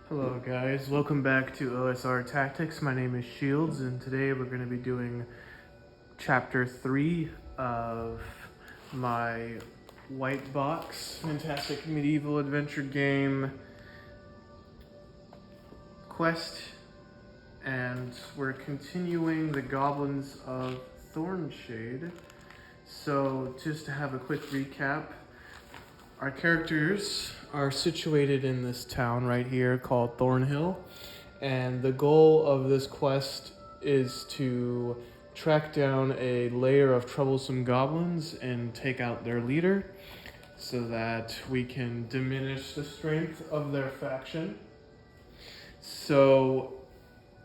Hello guys, welcome back to OSR Tactics. My name is Shields and today we're going to be doing chapter 3 of my white box fantastic medieval adventure game quest, and we're continuing the Goblins of Thornshade. So just to have a quick recap, our characters are situated in this town right here called Thornhill, and the goal of this quest is to track down a layer of troublesome goblins and take out their leader so that we can diminish the strength of their faction. So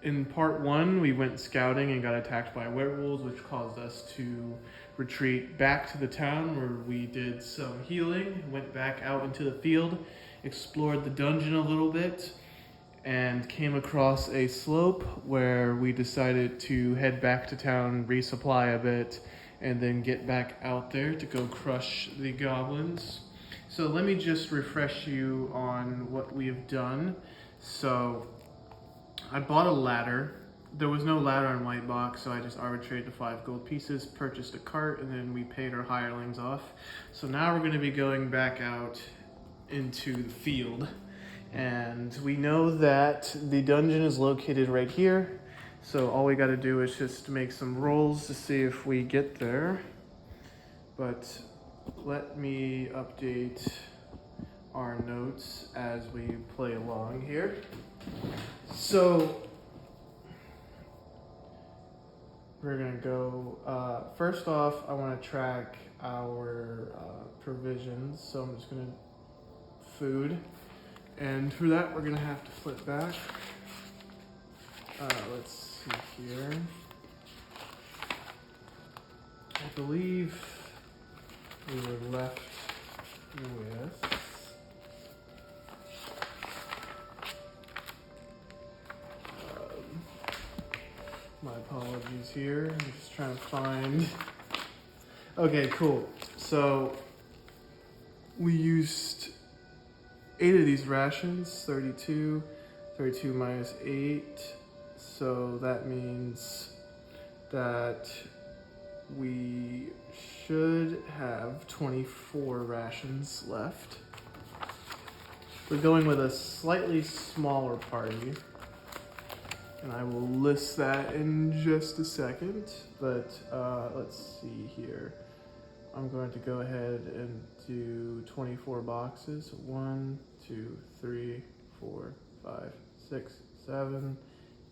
in part 1, we went scouting and got attacked by werewolves, which caused us to retreat back to the town where we did some healing, went back out into the field, explored the dungeon a little bit, and came across a slope where we decided to head back to town, resupply a bit, and then get back out there to go crush the goblins. So let me just refresh you on what we have done. So I bought a ladder. There was no ladder on White Box, so I just arbitrated the 5 gold pieces, purchased a cart, and then we paid our hirelings off. So now we're going to be going back out into the field. And we know that the dungeon is located right here. So all we got to do is just make some rolls to see if we get there. But let me update our notes as we play along here. So we're gonna go, first off, I wanna track our provisions. So I'm just gonna food. And for that, we're gonna have to flip back. Let's see here. I believe we were left with my apologies here. I'm just trying to find. Okay, cool. So we used 8 of these rations, 32 minus 8. So that means that we should have 24 rations left. We're going with a slightly smaller party, and I will list that in just a second, but let's see here. I'm going to go ahead and do 24 boxes. 1, 2, 3, 4, 5, 6, 7,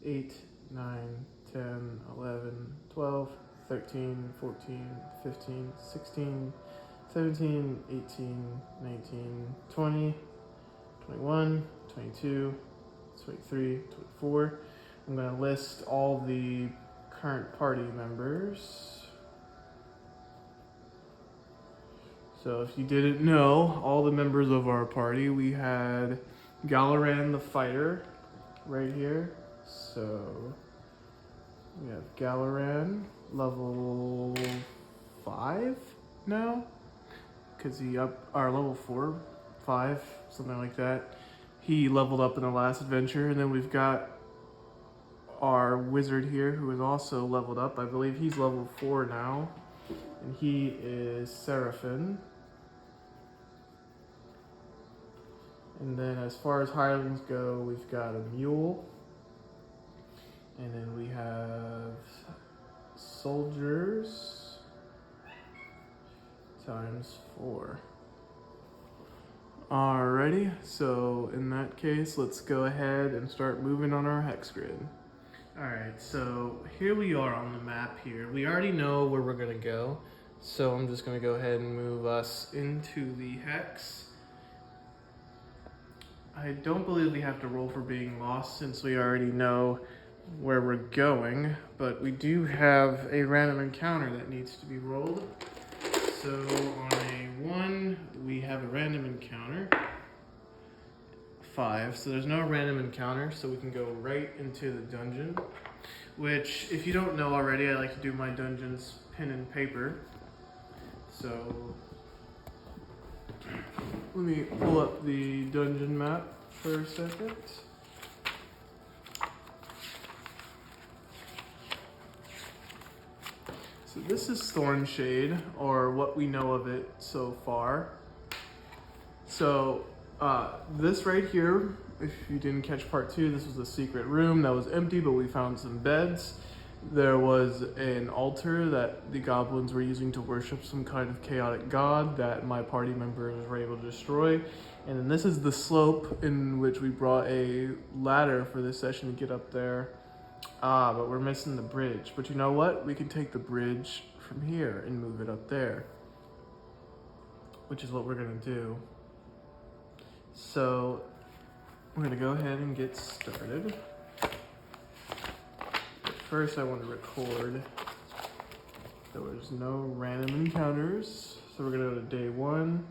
8, 9, 10, 11, 12, 13, 14, 15, 16, 17, 18, 19, 20, 21, 22, 23, 24. I'm going to list all the current party members. So if you didn't know, all the members of our party, we had Galaran the fighter right here. So we have Galaran, level 5 now, because level 4, 5, something like that. He leveled up in the last adventure, and then we've got our wizard here who is also leveled up. I believe he's level 4 now, and he is Seraphim. And then as far as hirelings go, we've got a mule, and then we have soldiers times 4. Alrighty, so in that case, let's go ahead and start moving on our hex grid. Alright, so here we are on the map here. We already know where we're gonna go, so I'm just gonna go ahead and move us into the hex. I don't believe we have to roll for being lost since we already know where we're going, but we do have a random encounter that needs to be rolled. So on a 1, we have a random encounter. 5, so there's no random encounter, so we can go right into the dungeon, which, if you don't know already, I like to do my dungeons pen and paper. So let me pull up the dungeon map for a second. So this is Thornshade, or what we know of it so far. So this right here, if you didn't catch part 2, this was a secret room that was empty, but we found some beds. There was an altar that the goblins were using to worship some kind of chaotic god that my party members were able to destroy. And then this is the slope in which we brought a ladder for this session to get up there. But we're missing the bridge. But you know what? We can take the bridge from here and move it up there, which is what we're gonna do. So we're gonna go ahead and get started. But first I want to record there was no random encounters. So we're gonna go to day 1.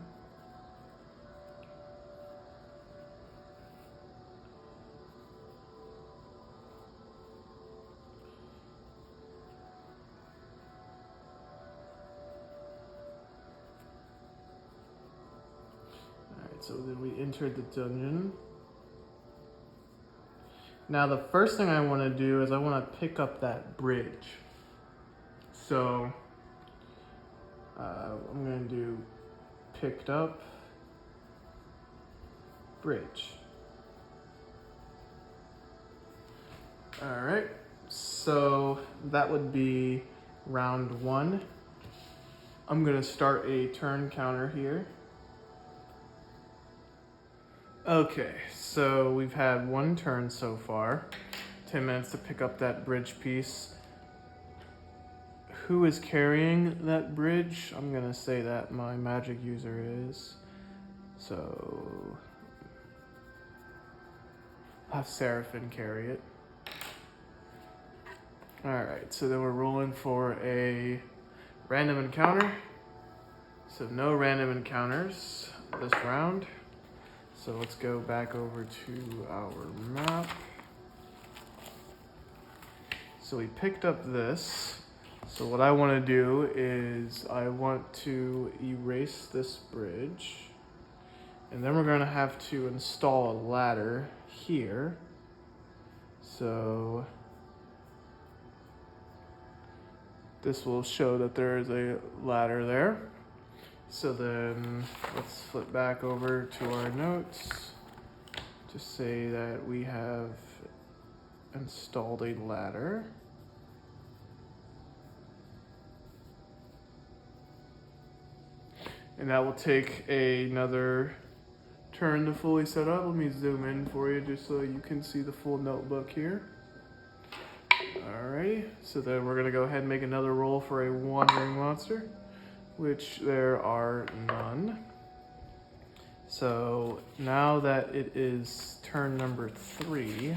So then we entered the dungeon. Now the first thing I want to do is I want to pick up that bridge. So I'm going to do picked up bridge. All right, so that would be round 1. I'm going to start a turn counter here. Okay, so we've had 1 turn so far. 10 minutes to pick up that bridge piece. Who is carrying that bridge? I'm gonna say that my magic user is. So I'll have Seraphim carry it. Alright, so then we're rolling for a random encounter. So no random encounters this round. So let's go back over to our map. So we picked up this. So what I want to do is I want to erase this bridge. And then we're going to have to install a ladder here. So this will show that there is a ladder there. So then let's flip back over to our notes to say that we have installed a ladder. And that will take another turn to fully set up. Let me zoom in for you just so you can see the full notebook here. Alrighty, so then we're gonna go ahead and make another roll for a wandering monster, which there are none. So now that it is turn number 3, we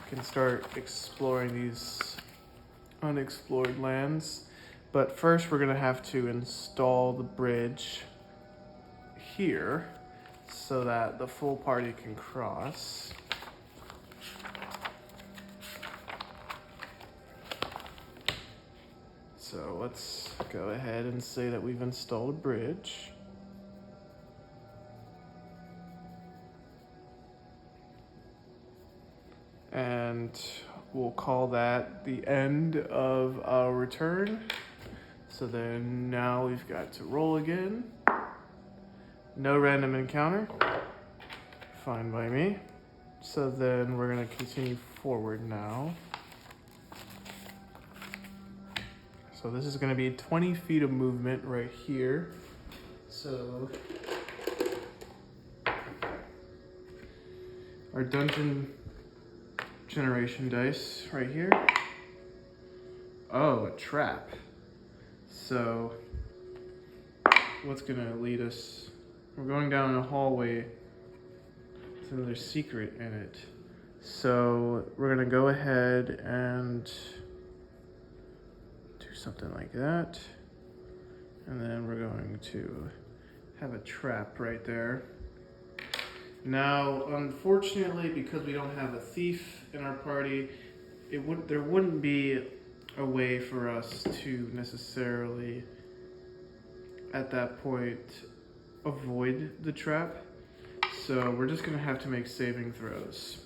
can start exploring these unexplored lands. But first we're gonna have to install the bridge here so that the full party can cross. So let's go ahead and say that we've installed a bridge. And we'll call that the end of our return. So then now we've got to roll again. No random encounter. Fine by me. So then we're gonna continue forward now. So this is gonna be 20 feet of movement right here. So our dungeon generation dice right here. Oh, a trap. So what's gonna lead us? We're going down a hallway. There's another secret in it. So we're gonna go ahead and something like that, and then we're going to have a trap right there. Now, unfortunately, because we don't have a thief in our party, there wouldn't be a way for us to necessarily, at that point, avoid the trap. So we're just gonna have to make saving throws.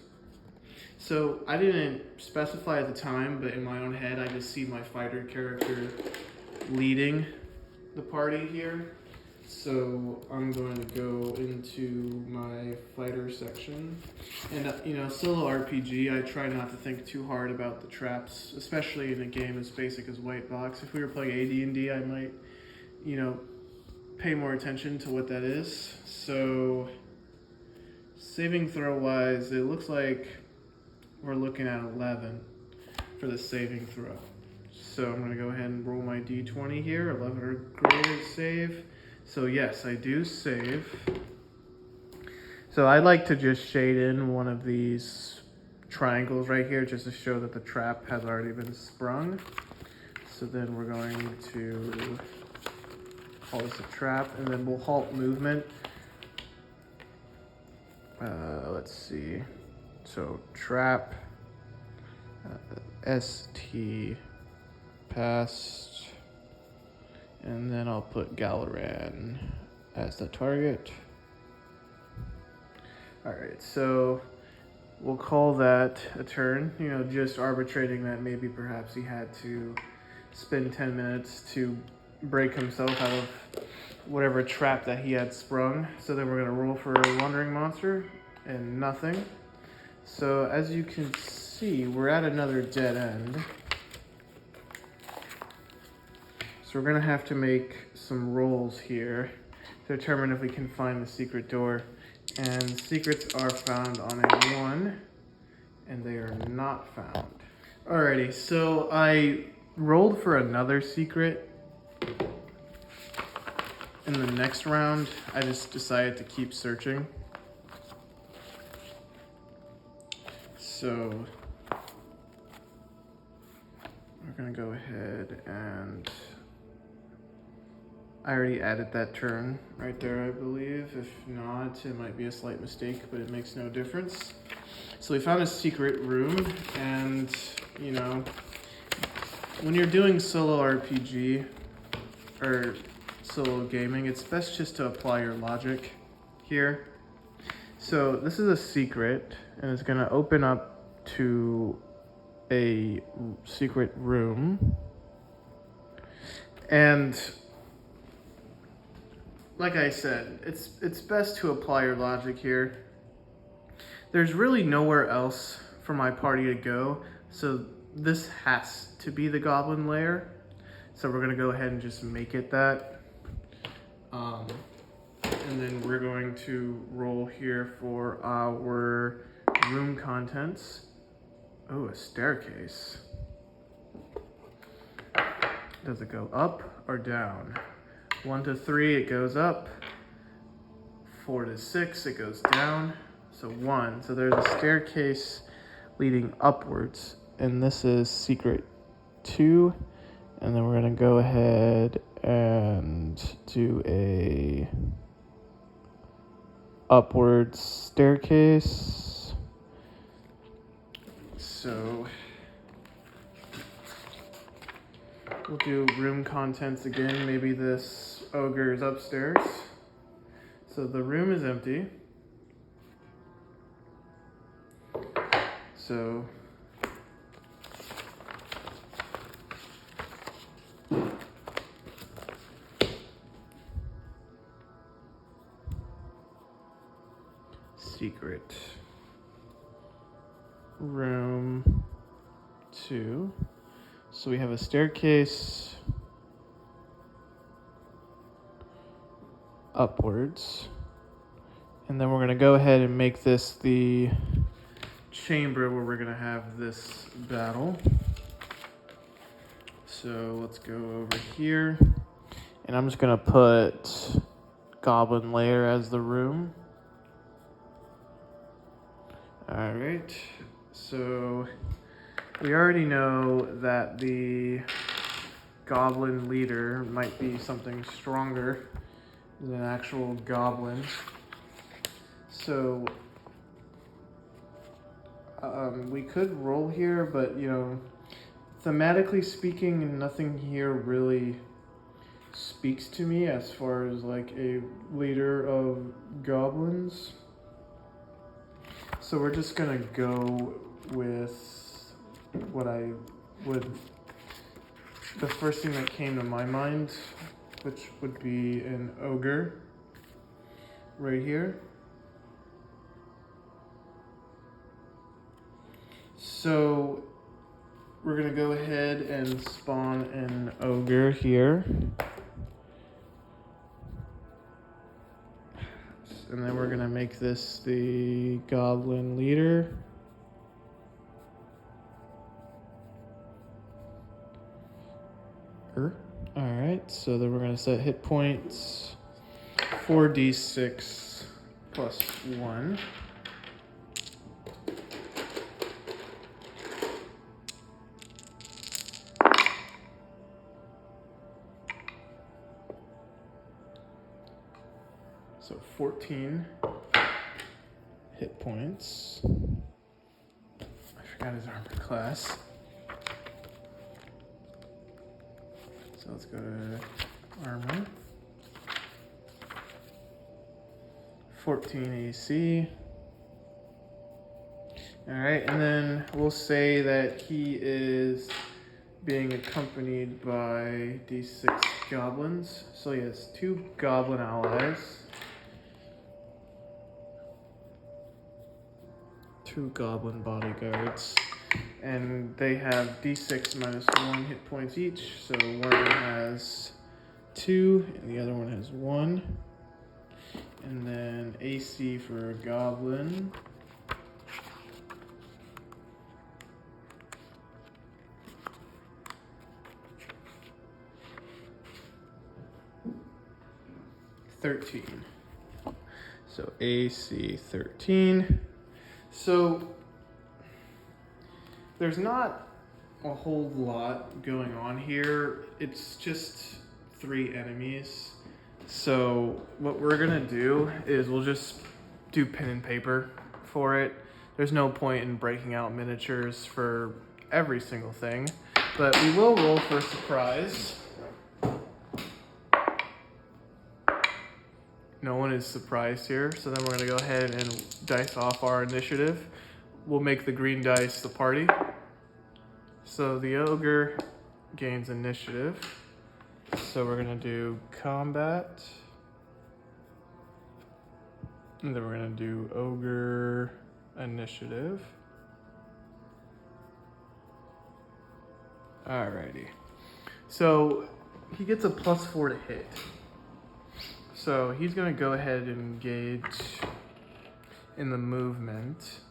So I didn't specify at the time, but in my own head, I just see my fighter character leading the party here. So I'm going to go into my fighter section. And, solo RPG, I try not to think too hard about the traps, especially in a game as basic as White Box. If we were playing AD&D, I might, pay more attention to what that is. So saving throw wise, it looks like we're looking at 11 for the saving throw. So I'm going to go ahead and roll my d20 here, 11 or greater save. So yes, I do save. So I like to just shade in one of these triangles right here just to show that the trap has already been sprung. So then we're going to call this a trap, and then we'll halt movement. Let's see. So trap, ST passed, and then I'll put Galaran as the target. Alright, so we'll call that a turn, just arbitrating that maybe perhaps he had to spend 10 minutes to break himself out of whatever trap that he had sprung. So then we're going to roll for a Wandering Monster, and nothing. So as you can see, we're at another dead end. So we're going to have to make some rolls here to determine if we can find the secret door. And secrets are found on a 1, and they are not found. Alrighty, so I rolled for another secret. In the next round, I just decided to keep searching. So we're gonna go ahead and I already added that turn right there, I believe. If not, it might be a slight mistake, but it makes no difference. So we found a secret room, and when you're doing solo RPG or solo gaming, it's best just to apply your logic here. So this is a secret, and it's gonna open up to a secret room. And like I said, it's best to apply your logic here. There's really nowhere else for my party to go, so this has to be the Goblin lair. So we're gonna go ahead and just make it that. And then we're going to roll here for our room contents. Oh, a staircase. Does it go up or down? 1 to 3, it goes up. 4 to 6, it goes down. So 1. So there's a staircase leading upwards, and this is secret 2. And then we're gonna go ahead and do a upward staircase. So we'll do room contents again. Maybe this ogre is upstairs. So the room is empty. So secret room 2. So we have a staircase upwards, and then we're going to go ahead and make this the chamber where we're going to have this battle. So let's go over here, and I'm just going to put Goblin Lair as the room. Alright, so we already know that the Goblin leader might be something stronger than an actual goblin. So we could roll here, but thematically speaking, nothing here really speaks to me as far as like a leader of goblins. So we're just gonna go with what I would, the first thing that came to my mind, which would be an ogre right here. So we're gonna go ahead and spawn an ogre here. And then we're gonna make this the goblin leader. Alright, so then we're gonna set hit points 4d6 plus 1. So 14 hit points. I forgot his armor class. So let's go to armor. 14 AC. Alright, and then we'll say that he is being accompanied by d6 goblins. So he has 2 goblin allies. 2 goblin bodyguards, and they have d6 minus 1 hit points each, so one of them has 2 and the other one has 1. And then AC for a goblin. So AC 13. So there's not a whole lot going on here. It's just 3 enemies. So what we're gonna do is we'll just do pen and paper for it. There's no point in breaking out miniatures for every single thing, but we will roll for a surprise. No one is surprised here, so then we're gonna go ahead and dice off our initiative. We'll make the green dice the party. So the ogre gains initiative. So we're gonna do combat. And then we're gonna do ogre initiative. Alrighty. So he gets a +4 to hit. So he's gonna go ahead and engage in the movement.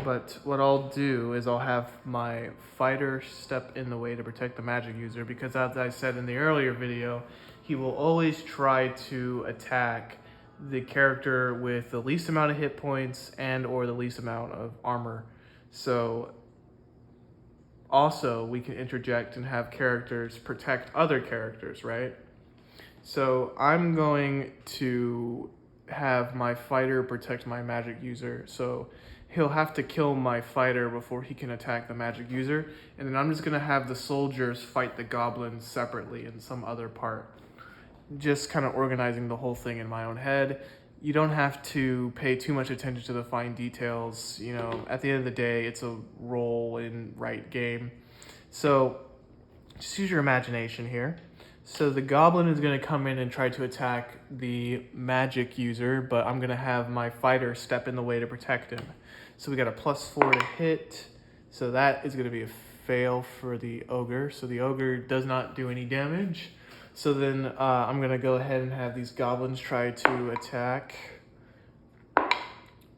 But what I'll do is I'll have my fighter step in the way to protect the magic user, because as I said in the earlier video, he will always try to attack the character with the least amount of hit points and or the least amount of armor. So also we can interject and have characters protect other characters, right? So I'm going to have my fighter protect my magic user. So he'll have to kill my fighter before he can attack the magic user. And then I'm just gonna have the soldiers fight the goblins separately in some other part. Just kind of organizing the whole thing in my own head. You don't have to pay too much attention to the fine details. You know, at the end of the day, it's a roll and write game. So just use your imagination here. So the goblin is going to come in and try to attack the magic user, but I'm going to have my fighter step in the way to protect him. So we got a +4 to hit. So that is going to be a fail for the ogre. So the ogre does not do any damage. So then I'm going to go ahead and have these goblins try to attack.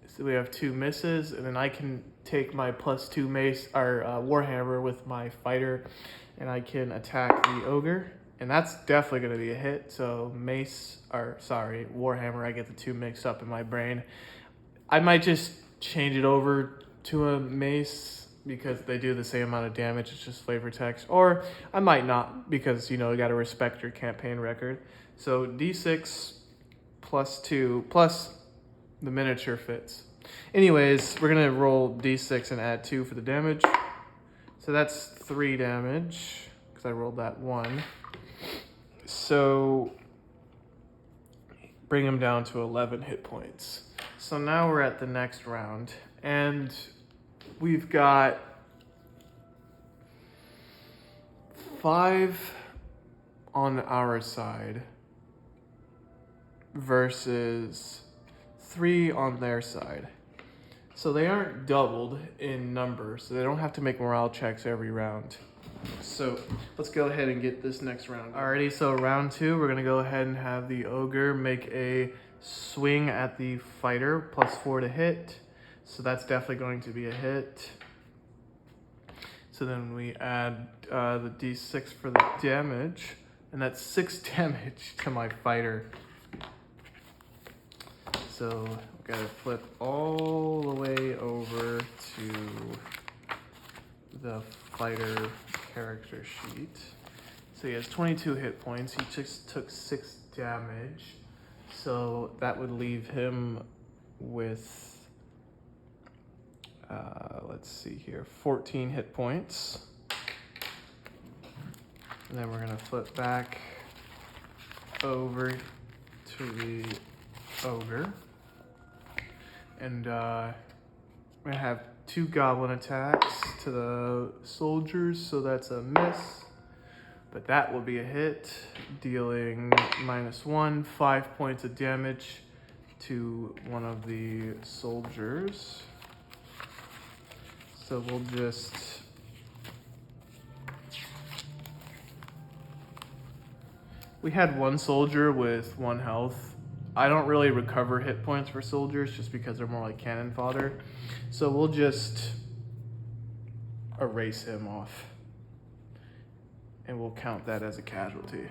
So we have 2 misses, and then I can take my +2 mace or warhammer with my fighter, and I can attack the ogre. And that's definitely going to be a hit. So warhammer, I get the 2 mixed up in my brain. I might just change it over to a mace because they do the same amount of damage. It's just flavor text. Or I might not, because, you know, you got to respect your campaign record. So d6 +2 plus the miniature fits. Anyways, we're going to roll d6 and add 2 for the damage. So that's 3 damage because I rolled that 1. So bring him down to 11 hit points. So now we're at the next round, and we've got 5 on our side versus 3 on their side. So they aren't doubled in number, so they don't have to make morale checks every round. So let's go ahead and get this next round. Alrighty, so round 2, we're gonna go ahead and have the ogre make a swing at the fighter, +4 to hit. So that's definitely going to be a hit. So then we add the d6 for the damage, and that's 6 damage to my fighter. So we gotta flip all the way over to the fighter character sheet. So he has 22 hit points. He just took 6 damage. So that would leave him with, let's see here, 14 hit points. And then we're gonna flip back over to the ogre. And we have 2 goblin attacks to the soldiers, so that's a miss. But that will be a hit, dealing -1, 5 points of damage to one of the soldiers. So we'll just we had 1 soldier with 1 health. I don't really recover hit points for soldiers just because they're more like cannon fodder. So we'll just erase him off. And we'll count that as a casualty.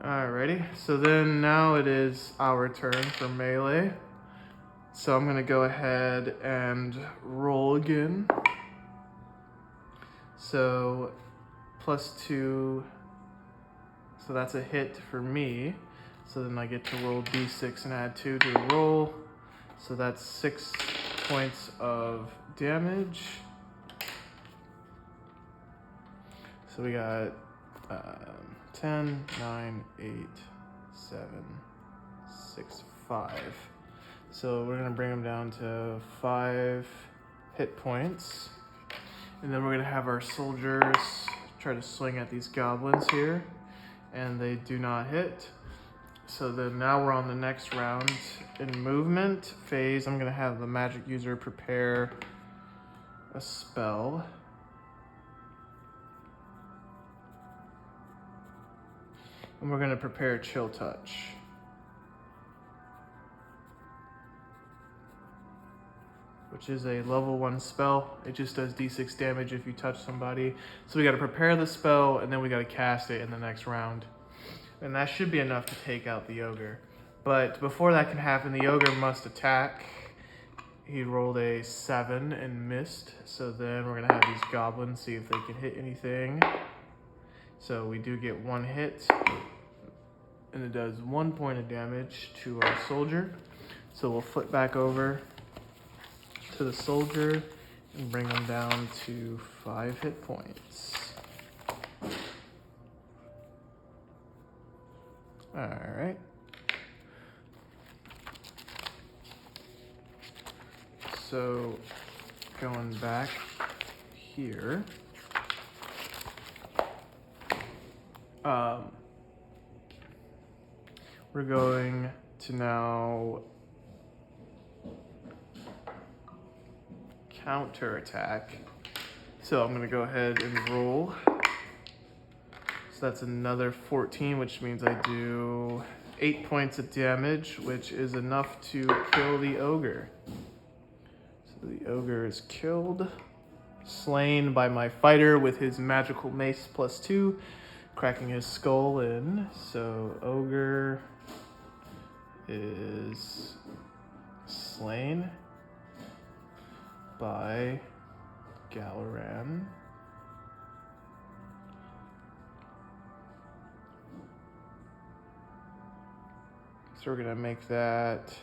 Alrighty, so then now it is our turn for melee. So I'm gonna go ahead and roll again. So +2, so that's a hit for me. So then I get to roll d6 and add 2 to the roll. So that's 6 points of damage. So we got 10, 9, 8, 7, 6, 5. So we're gonna bring them down to 5 hit points. And then we're gonna have our soldiers try to swing at these goblins here. And they do not hit. So then now we're on the next round. In movement phase, I'm gonna have the magic user prepare a spell. And we're gonna prepare Chill Touch. Which is a level 1 spell. It just does d6 damage if you touch somebody. So we gotta prepare the spell and then we gotta cast it in the next round. And that should be enough to take out the ogre. But before that can happen, the ogre must attack. He rolled a 7 and missed. So then we're gonna have these goblins see if they can hit anything. So we do get 1 hit. And it does 1 point of damage to our soldier. So we'll flip back over to the soldier and bring them down to 5 hit points. All right. So going back here, we're going to now counter attack. So I'm gonna go ahead and roll. So that's another 14, which means I do 8 points of damage, which is enough to kill the ogre. So the ogre is killed, slain by my fighter with his magical mace +2, cracking his skull in. So ogre is slain by Galaran. So we're gonna make that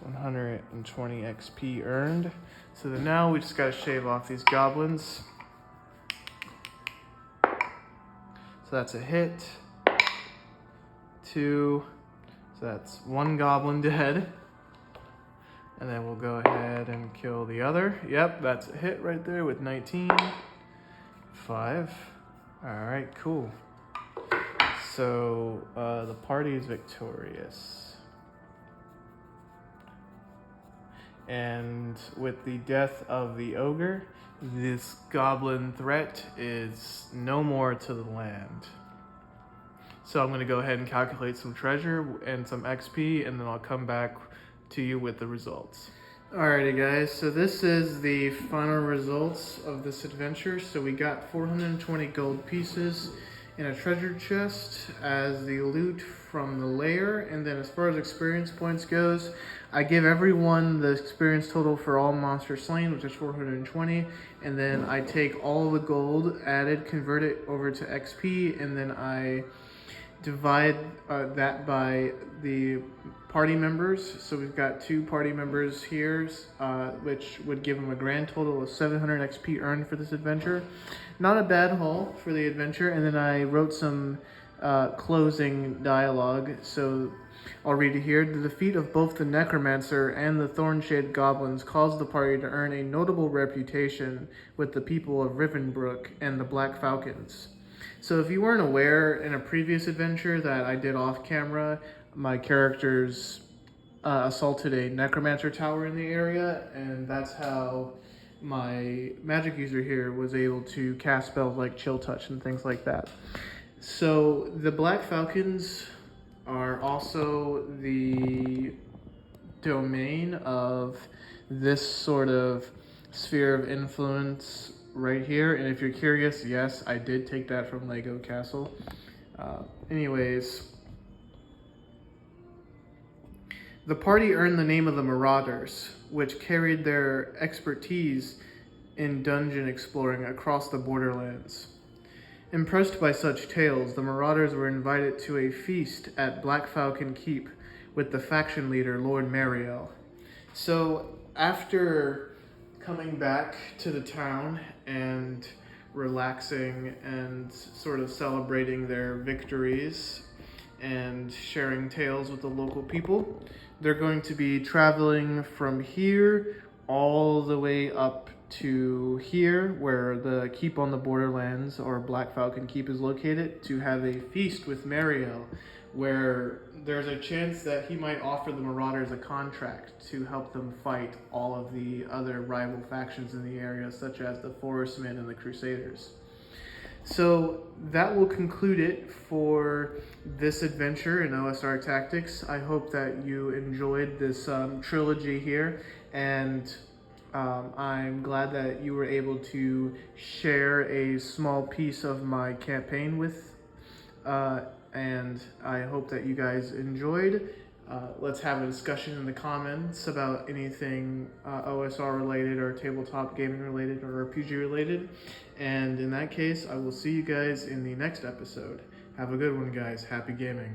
120 XP earned. So then now we just gotta shave off these goblins. So that's a hit. 2. So that's 1 goblin dead. And then we'll go ahead and kill the other. Yep, that's a hit right there with 19. 5. Alright, cool. So the party is victorious. And with the death of the ogre, this goblin threat is no more to the land. So I'm going to go ahead and calculate some treasure and some XP, and then I'll come back to you with the results. Alrighty guys, so this is the final results of this adventure. So we got 420 gold pieces in a treasure chest as the loot from the lair, and then as far as experience points goes, I give everyone the experience total for all monsters slain, which is 420, and then I take all the gold added, convert it over to XP, and then I divide that by the party members. So we've got 2 party members here, which would give them a grand total of 700 XP earned for this adventure. Not a bad haul for the adventure. And then I wrote some closing dialogue. So I'll read it here. The defeat of both the Necromancer and the Thornshade Goblins caused the party to earn a notable reputation with the people of Rivenbrook and the Black Falcons. So if you weren't aware, in a previous adventure that I did off camera, my characters assaulted a necromancer tower in the area, and that's how my magic user here was able to cast spells like Chill Touch and things like that. So the Black Falcons are also the domain of this sort of sphere of influence right here. And if you're curious, yes, I did take that from Lego Castle. Anyways, the party earned the name of the Marauders, which carried their expertise in dungeon exploring across the borderlands. Impressed by such tales, the Marauders were invited to a feast at Black Falcon Keep with the faction leader, Lord Mariel. So after coming back to the town and relaxing and sort of celebrating their victories and sharing tales with the local people, they're going to be traveling from here all the way up to here where the Keep on the Borderlands, or Black Falcon Keep, is located, to have a feast with Mariel, where there's a chance that he might offer the Marauders a contract to help them fight all of the other rival factions in the area, such as the Forestmen and the Crusaders. So that will conclude it for this adventure in OSR Tactics. I hope that you enjoyed this trilogy here, and I'm glad that you were able to share a small piece of my campaign with, and I hope that you guys enjoyed. Let's have a discussion in the comments about anything OSR related or tabletop gaming related or RPG related. And in that case, I will see you guys in the next episode. Have a good one, guys. Happy gaming.